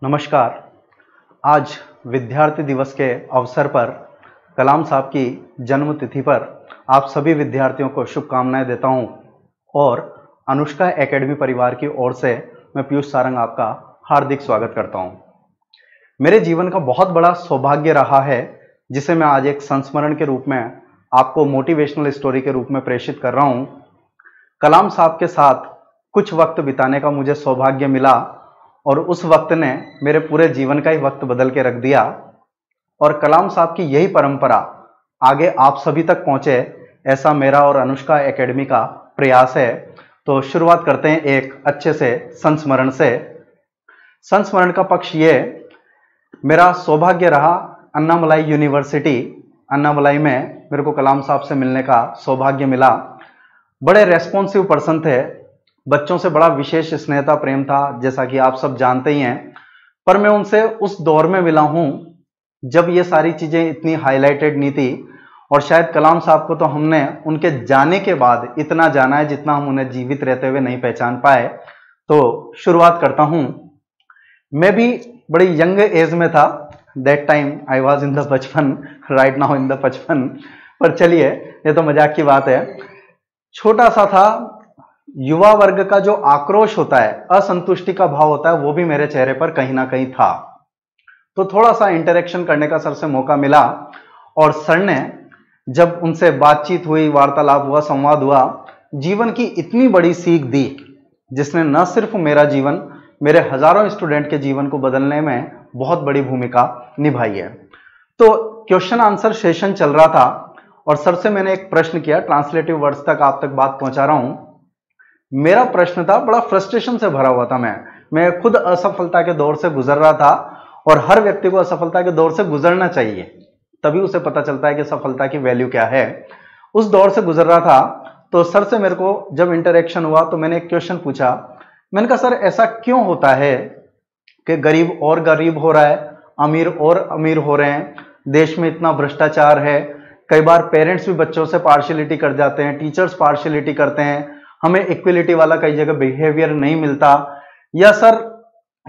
नमस्कार। आज विद्यार्थी दिवस के अवसर पर कलाम साहब की जन्म तिथि पर आप सभी विद्यार्थियों को शुभकामनाएं देता हूं और अनुष्का एकेडमी परिवार की ओर से मैं पीयूष सारंग आपका हार्दिक स्वागत करता हूं। मेरे जीवन का बहुत बड़ा सौभाग्य रहा है जिसे मैं आज एक संस्मरण के रूप में आपको मोटिवेशनल स्टोरी के रूप में प्रेषित कर रहा हूं। कलाम साहब के साथ कुछ वक्त बिताने का मुझे सौभाग्य मिला और उस वक्त ने मेरे पूरे जीवन का ही वक्त बदल के रख दिया और कलाम साहब की यही परंपरा आगे आप सभी तक पहुंचे, ऐसा मेरा और अनुष्का एकेडमी का प्रयास है। तो शुरुआत करते हैं एक अच्छे से संस्मरण से। संस्मरण का पक्ष ये, मेरा सौभाग्य रहा अन्नामलाई यूनिवर्सिटी, अन्नामलाई में मेरे को कलाम साहब से मिलने का सौभाग्य मिला। बड़े रेस्पॉन्सिव पर्सन थे, बच्चों से बड़ा विशेष स्नेहता प्रेम था, जैसा कि आप सब जानते ही हैं। पर मैं उनसे उस दौर में मिला हूं जब ये सारी चीजें इतनी हाईलाइटेड नहीं थी और शायद कलाम साहब को तो हमने उनके जाने के बाद इतना जाना है जितना हम उन्हें जीवित रहते हुए नहीं पहचान पाए। तो शुरुआत करता हूं। मैं भी बड़ी यंग एज में था, that time I was in the बचपन, राइट नाउ इन द बचपन। पर चलिए, ये तो मजाक की बात है। छोटा सा था, युवा वर्ग का जो आक्रोश होता है, असंतुष्टि का भाव होता है, वो भी मेरे चेहरे पर कहीं ना कहीं था। तो थोड़ा सा इंटरेक्शन करने का सर से मौका मिला और सर ने जब उनसे बातचीत हुई, वार्तालाप हुआ, संवाद हुआ, जीवन की इतनी बड़ी सीख दी जिसने न सिर्फ मेरा जीवन, मेरे हजारों स्टूडेंट के जीवन को बदलने में बहुत बड़ी भूमिका निभाई है। तो क्वेश्चन आंसर सेशन चल रहा था और सर से मैंने एक प्रश्न किया, ट्रांसलेटिव वर्ड्स तक आप तक बात पहुंचा रहा हूं। मेरा प्रश्न था, बड़ा फ्रस्ट्रेशन से भरा हुआ था। मैं खुद असफलता के दौर से गुजर रहा था और हर व्यक्ति को असफलता के दौर से गुजरना चाहिए, तभी उसे पता चलता है कि सफलता की वैल्यू क्या है। उस दौर से गुजर रहा था। तो सर से मेरे को जब इंटरेक्शन हुआ तो मैंने एक क्वेश्चन पूछा। मैंने कहा, सर ऐसा क्यों होता है कि गरीब और गरीब हो रहा है, अमीर और अमीर हो रहे हैं, देश में इतना भ्रष्टाचार है, कई बार पेरेंट्स भी बच्चों से पार्शियलिटी कर जाते हैं, टीचर्स पार्शियलिटी करते हैं, हमें इक्वलिटी वाला कई जगह बिहेवियर नहीं मिलता, या सर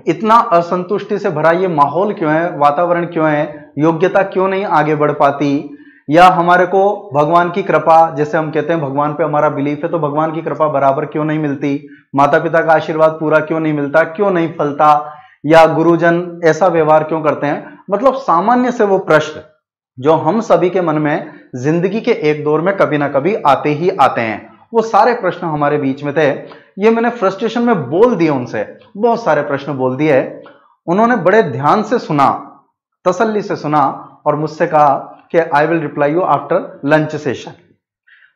इतना असंतुष्टि से भरा ये माहौल क्यों है, वातावरण क्यों है, योग्यता क्यों नहीं आगे बढ़ पाती, या हमारे को भगवान की कृपा, जैसे हम कहते हैं भगवान पे हमारा बिलीफ है, तो भगवान की कृपा बराबर क्यों नहीं मिलती, माता पिता का आशीर्वाद पूरा क्यों नहीं मिलता, क्यों नहीं फलता, या गुरुजन ऐसा व्यवहार क्यों करते हैं। मतलब सामान्य से वो प्रश्न जो हम सभी के मन में जिंदगी के एक दौर में कभी ना कभी आते ही आते हैं, वो सारे प्रश्न हमारे बीच में थे। ये मैंने फ्रस्ट्रेशन में बोल दिए, उनसे बहुत सारे प्रश्न बोल दिए। उन्होंने बड़े ध्यान से सुना, तसल्ली से सुना और मुझसे कहा कि I will reply you after lunch session.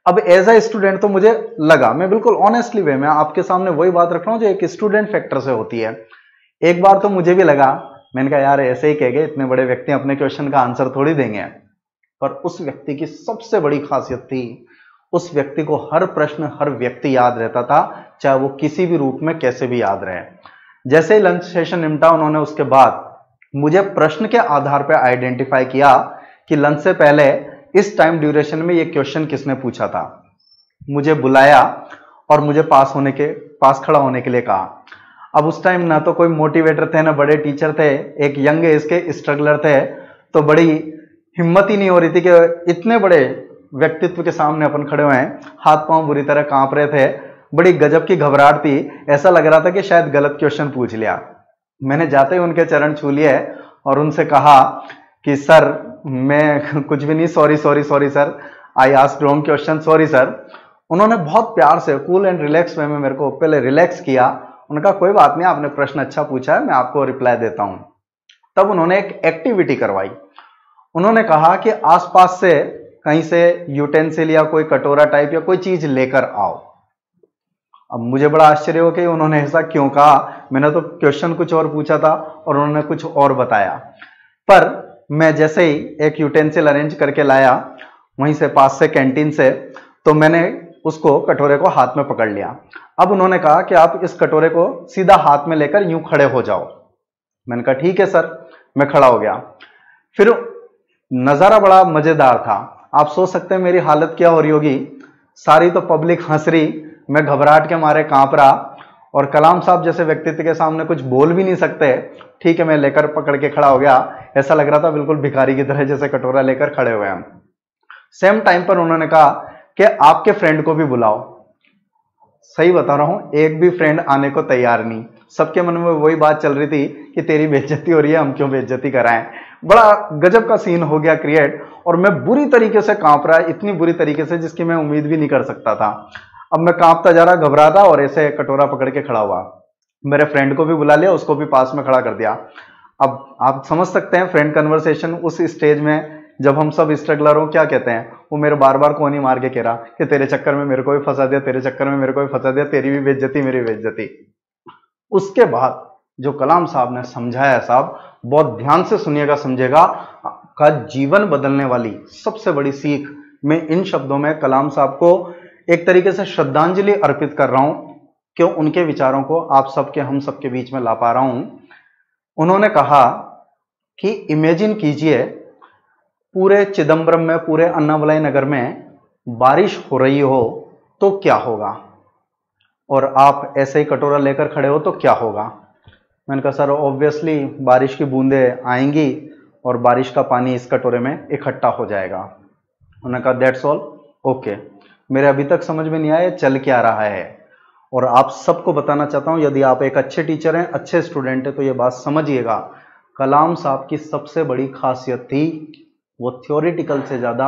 अब एज अ स्टूडेंट तो मुझे लगा, मैं बिल्कुल ऑनेस्टली वे में आपके सामने वही बात रख रहा हूं जो एक स्टूडेंट फैक्टर से होती है। एक बार तो मुझे भी लगा, मैंने कहा यार ऐसे ही कहेंगे, इतने बड़े व्यक्ति अपने क्वेश्चन का आंसर थोड़ी देंगे। पर उस व्यक्ति की सबसे बड़ी खासियत थी, उस व्यक्ति को हर प्रश्न, हर व्यक्ति याद रहता था, चाहे वो किसी भी रूप में कैसे भी याद रहे। जैसे ही लंच सेशन निपटा, उन्होंने उसके बाद मुझे प्रश्न के आधार पर आइडेंटिफाई किया कि लंच से पहले इस टाइम ड्यूरेशन में ये क्वेश्चन किसने पूछा था। मुझे बुलाया और मुझे पास खड़ा होने के लिए कहा। अब उस टाइम ना तो कोई मोटिवेटर थे, ना बड़े टीचर थे, एक यंग एज के स्ट्रगलर थे, तो बड़ी हिम्मत ही नहीं हो रही थी कि इतने बड़े व्यक्तित्व के सामने अपन खड़े हुए हैं। हाथ पांव बुरी तरह कांप रहे थे, बड़ी गजब की घबराहट थी, ऐसा लग रहा था कि शायद गलत क्वेश्चन पूछ लिया। मैंने जाते ही उनके चरण छू लिए और उनसे कहा कि सर मैं कुछ भी नहीं, sorry sorry sorry sir, I asked wrong question, sorry sir. उन्होंने बहुत प्यार से, कूल एंड रिलैक्स वे में मेरे को पहले रिलैक्स किया। उनका कोई बात नहीं, आपने प्रश्न अच्छा पूछा है, मैं आपको रिप्लाई देता हूं। तब उन्होंने एक एक्टिविटी करवाई। उन्होंने कहा कि आसपास से कहीं से यूटेंसिल या कोई कटोरा टाइप या कोई चीज लेकर आओ। अब मुझे बड़ा आश्चर्य हो कि उन्होंने ऐसा क्यों कहा। मैंने तो क्वेश्चन कुछ और पूछा था और उन्होंने कुछ और बताया। पर मैं जैसे ही एक यूटेंसिल अरेंज करके लाया वहीं से, पास से कैंटीन से, तो मैंने उसको, कटोरे को हाथ में पकड़ लिया। अब उन्होंने कहा कि आप इस कटोरे को सीधा हाथ में लेकर यूं खड़े हो जाओ। मैंने कहा ठीक है सर। मैं खड़ा हो गया। फिर नजारा बड़ा मजेदार था। आप सोच सकते हैं मेरी हालत क्या हो रही होगी। सारी तो पब्लिक हंस रही, मैं घबराहट के मारे कांप रहा और कलाम साहब जैसे व्यक्तित्व के सामने कुछ बोल भी नहीं सकते, ठीक है मैं लेकर पकड़ के खड़ा हो गया, ऐसा लग रहा था बिल्कुल भिखारी की तरह जैसे कटोरा लेकर खड़े हुए हम। सेम टाइम पर उन्होंने कहा कि आपके फ्रेंड को भी बुलाओ। सही बता रहा हूं, एक भी फ्रेंड आने को तैयार नहीं, सबके मन में वही बात चल रही थी कि तेरी बेइज्जती हो रही है, हम क्यों बेइज्जती कराएं। बड़ा गजब का सीन हो गया क्रिएट, और मैं बुरी तरीके से कांप रहा, इतनी बुरी तरीके से जिसकी मैं उम्मीद भी नहीं कर सकता था। अब मैं कांपता जा रहा, घबराता, और ऐसे कटोरा पकड़ के खड़ा हुआ। मेरे फ्रेंड को भी बुला लिया, उसको भी पास में खड़ा कर दिया। अब आप समझ सकते हैं फ्रेंड कन्वर्सेशन उस स्टेज में जब हम सब स्ट्रगलर हो क्या कहते हैं, वो मेरे बार बार कोनी मार के कह रहा कि तेरे चक्कर में मेरे को भी फंसा दिया, तेरे चक्कर में मेरे को भी फंसा दिया, तेरी भी बेइज्जती मेरी बेइज्जती। उसके बाद जो कलाम साहब ने समझाया, साहब बहुत ध्यान से सुनिएगा, समझेगा, का जीवन बदलने वाली सबसे बड़ी सीख मैं इन शब्दों में कलाम साहब को एक तरीके से श्रद्धांजलि अर्पित कर रहा हूं, क्यों उनके विचारों को आप सबके हम सबके बीच में ला पा रहा हूं। उन्होंने कहा कि इमेजिन कीजिए पूरे चिदंबरम में, पूरे अन्नामलाई नगर में बारिश हो रही हो तो क्या होगा, और आप ऐसे ही कटोरा लेकर खड़े हो तो क्या होगा। मैंने कहा सर ऑब्वियसली बारिश की बूंदें आएंगी और बारिश का पानी इस कटोरे में इकट्ठा हो जाएगा। उन्होंने कहा दैट्स ऑल, ओके। मेरे अभी तक समझ में नहीं आया चल क्या रहा है, और आप सबको बताना चाहता हूं, यदि आप एक अच्छे टीचर हैं, अच्छे स्टूडेंट हैं, तो ये बात समझिएगा, कलाम साहब की सबसे बड़ी खासियत थी वो थ्योरेटिकल से ज्यादा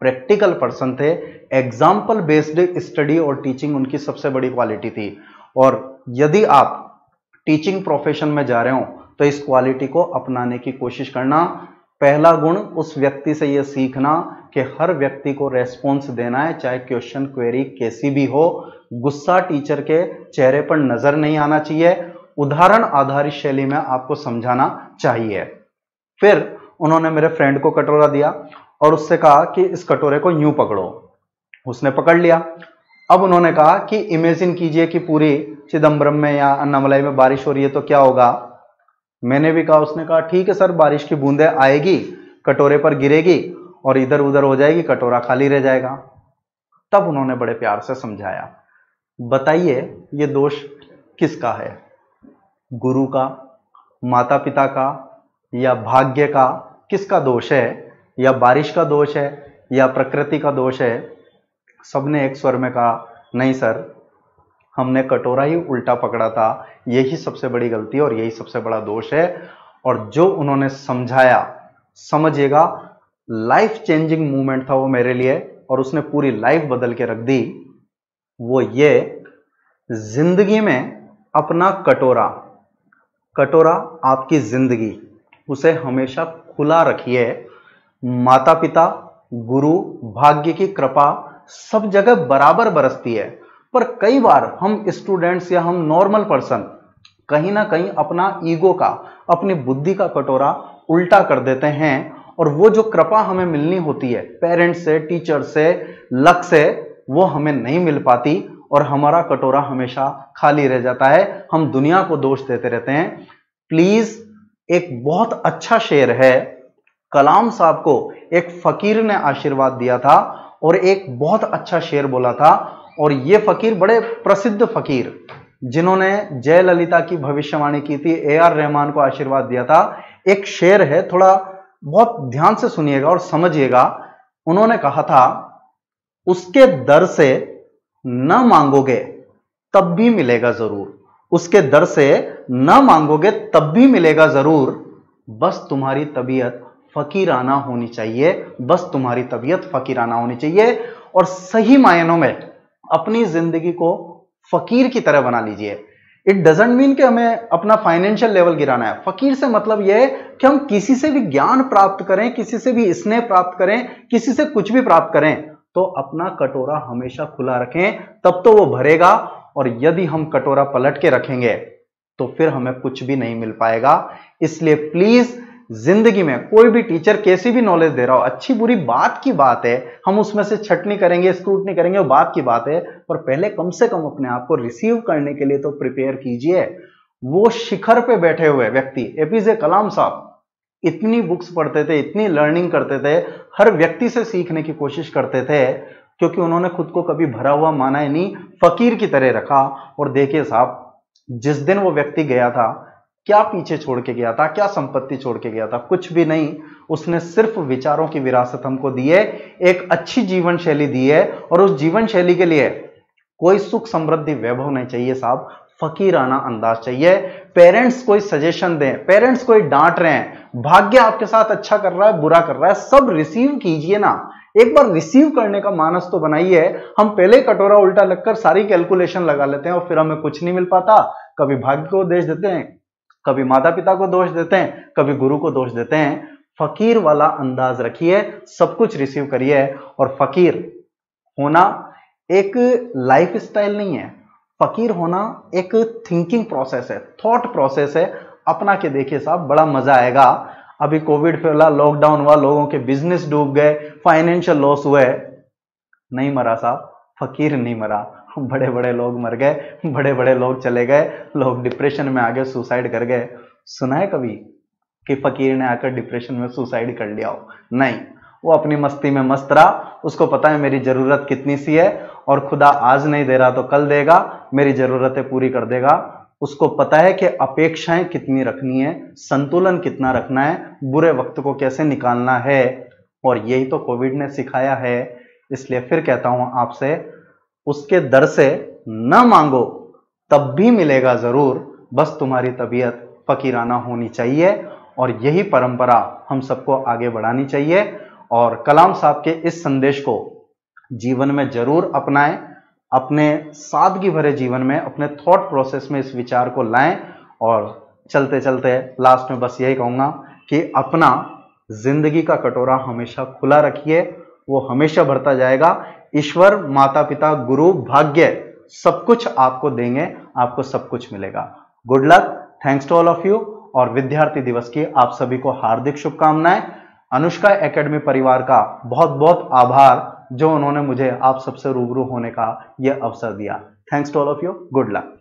प्रैक्टिकल पर्सन थे। एग्जाम्पल बेस्ड स्टडी और टीचिंग उनकी सबसे बड़ी क्वालिटी थी। और यदि आप टीचिंग प्रोफेशन में जा रहे हो तो इस क्वालिटी को अपनाने की कोशिश करना। पहला गुण, उस व्यक्ति से यह सीखना कि हर व्यक्ति को रेस्पॉन्स देना है, चाहे क्वेश्चन क्वेरी कैसी भी हो। गुस्सा टीचर के चेहरे पर नजर नहीं आना चाहिए, उदाहरण आधारित शैली में आपको समझाना चाहिए। फिर उन्होंने मेरे फ्रेंड को कटोरा दिया और उससे कहा कि इस कटोरे को यूं पकड़ो। उसने पकड़ लिया। अब उन्होंने कहा कि इमेजिन कीजिए कि पूरी चिदंबरम में या अन्नामलाई में बारिश हो रही है तो क्या होगा। मैंने भी कहा, उसने कहा ठीक है सर, बारिश की बूंदें आएगी, कटोरे पर गिरेगी और इधर उधर हो जाएगी, कटोरा खाली रह जाएगा। तब उन्होंने बड़े प्यार से समझाया, बताइए ये दोष किसका है, गुरु का, माता पिता का, या भाग्य का? किसका दोष है? या बारिश का दोष है, या प्रकृति का दोष है? सबने एक स्वर में कहा नहीं सर, हमने कटोरा ही उल्टा पकड़ा था, यही सबसे बड़ी गलती और यही सबसे बड़ा दोष है। और जो उन्होंने समझाया, समझिएगा, लाइफ चेंजिंग मूवमेंट था वो मेरे लिए, और उसने पूरी लाइफ बदल के रख दी। वो ये, जिंदगी में अपना कटोरा, कटोरा आपकी जिंदगी, उसे हमेशा खुला रखिए। माता पिता, गुरु, भाग्य की कृपा सब जगह बराबर बरसती है, पर कई बार हम स्टूडेंट्स या हम नॉर्मल पर्सन कहीं ना कहीं अपना ईगो का, अपनी बुद्धि का कटोरा उल्टा कर देते हैं, और वो जो कृपा हमें मिलनी होती है पेरेंट्स से, टीचर से, लक से, वो हमें नहीं मिल पाती और हमारा कटोरा हमेशा खाली रह जाता है। हम दुनिया को दोष देते रहते हैं। प्लीज, एक बहुत अच्छा शेर है, कलाम साहब को एक फकीर ने आशीर्वाद दिया था और एक बहुत अच्छा शेर बोला था, और ये फकीर बड़े प्रसिद्ध फकीर जिन्होंने जयललिता की भविष्यवाणी की थी, AR रहमान को आशीर्वाद दिया था। एक शेर है, थोड़ा बहुत ध्यान से सुनिएगा और समझिएगा। उन्होंने कहा था, उसके दर से न मांगोगे तब भी मिलेगा जरूर, उसके दर से न मांगोगे तब भी मिलेगा जरूर, बस तुम्हारी तबीयत फकीराना होनी चाहिए, बस तुम्हारी तबीयत फकीराना होनी चाहिए। और सही मायनों में अपनी जिंदगी को फकीर की तरह बना लीजिए। इट डजंट मीन कि हमें अपना फाइनेंशियल लेवल गिराना है। फकीर से मतलब यह है कि हम किसी से भी ज्ञान प्राप्त करें, किसी से भी स्नेह प्राप्त करें, किसी से कुछ भी प्राप्त करें, तो अपना कटोरा हमेशा खुला रखें, तब तो वो भरेगा। और यदि हम कटोरा पलट के रखेंगे तो फिर हमें कुछ भी नहीं मिल पाएगा। इसलिए प्लीज, जिंदगी में कोई भी टीचर कैसी भी नॉलेज दे रहा हो, अच्छी बुरी बात की बात है, हम उसमें से छटनी करेंगे, स्क्रूटनी करेंगे, वो बात की बात है, पर पहले कम से कम अपने आप को रिसीव करने के लिए तो प्रिपेयर कीजिए। वो शिखर पे बैठे हुए व्यक्ति APJ कलाम साहब इतनी बुक्स पढ़ते थे, इतनी लर्निंग करते थे, हर व्यक्ति से सीखने की कोशिश करते थे, क्योंकि उन्होंने खुद को कभी भरा हुआ माना ही नहीं, फकीर की तरह रखा। और देखिए साहब, जिस दिन वो व्यक्ति गया था, क्या पीछे छोड़ के गया था, क्या संपत्ति छोड़ के गया था? कुछ भी नहीं। उसने सिर्फ विचारों की विरासत हमको दी है, एक अच्छी जीवन शैली दी है, और उस जीवन शैली के लिए कोई सुख समृद्धि वैभव नहीं चाहिए साहब, फकीराना अंदाज चाहिए। पेरेंट्स कोई सजेशन दें, पेरेंट्स कोई डांट रहे हैं, भाग्य आपके साथ अच्छा कर रहा है, बुरा कर रहा है, सब रिसीव कीजिए ना। एक बार रिसीव करने का मानस तो बनाइए। हम पहले कटोरा उल्टा लगकर सारी कैलकुलेशन लगा लेते हैं और फिर हमें कुछ नहीं मिल पाता। कभी भाग्य को दोष देते हैं, कभी माता पिता को दोष देते हैं, कभी गुरु को दोष देते हैं। फकीर वाला अंदाज रखिए, सब कुछ रिसीव करिए। और फकीर होना एक लाइफ स्टाइल नहीं है, फकीर होना एक थिंकिंग प्रोसेस है, थॉट प्रोसेस है। अपना के देखिए साहब, बड़ा मजा आएगा। अभी कोविड फैला, लॉकडाउन हुआ, लोगों के बिजनेस डूब गए, फाइनेंशियल लॉस हुए, नहीं मरा साहब, फकीर नहीं मरा। बड़े बड़े लोग मर गए, बड़े बड़े लोग चले गए, लोग डिप्रेशन में आ गए, सुसाइड कर गए। सुना है कभी कि फकीर ने आकर डिप्रेशन में सुसाइड कर लिया हो? नहीं, वो अपनी मस्ती में मस्त रहा। उसको पता है मेरी जरूरत कितनी सी है, और खुदा आज नहीं दे रहा तो कल देगा, मेरी जरूरतें पूरी कर देगा। उसको पता है कि अपेक्षाएं कितनी रखनी है, संतुलन कितना रखना है, बुरे वक्त को कैसे निकालना है। और यही तो कोविड ने सिखाया है। इसलिए फिर कहता हूं आपसे, उसके दर से न मांगो, तब भी मिलेगा जरूर। बस तुम्हारी तबीयत फकीराना होनी चाहिए, और यही परंपरा हम सबको आगे बढ़ानी चाहिए। और कलाम साहब के इस संदेश को जीवन में जरूर अपनाएं, अपने सादगी भरे जीवन में, अपने थॉट प्रोसेस में इस विचार को लाएं। और चलते चलते लास्ट में बस यही कहूंगा कि अपना जिंदगी का कटोरा हमेशा खुला रखिए, वो हमेशा भरता जाएगा। ईश्वर, माता पिता, गुरु, भाग्य सब कुछ आपको देंगे, आपको सब कुछ मिलेगा। Good luck, thanks to all of you. और विद्यार्थी दिवस की आप सभी को हार्दिक शुभकामनाएं। अनुष्का एकेडमी परिवार का बहुत बहुत आभार, जो उन्होंने मुझे आप सबसे रूबरू होने का यह अवसर दिया। Thanks to all of you, good luck.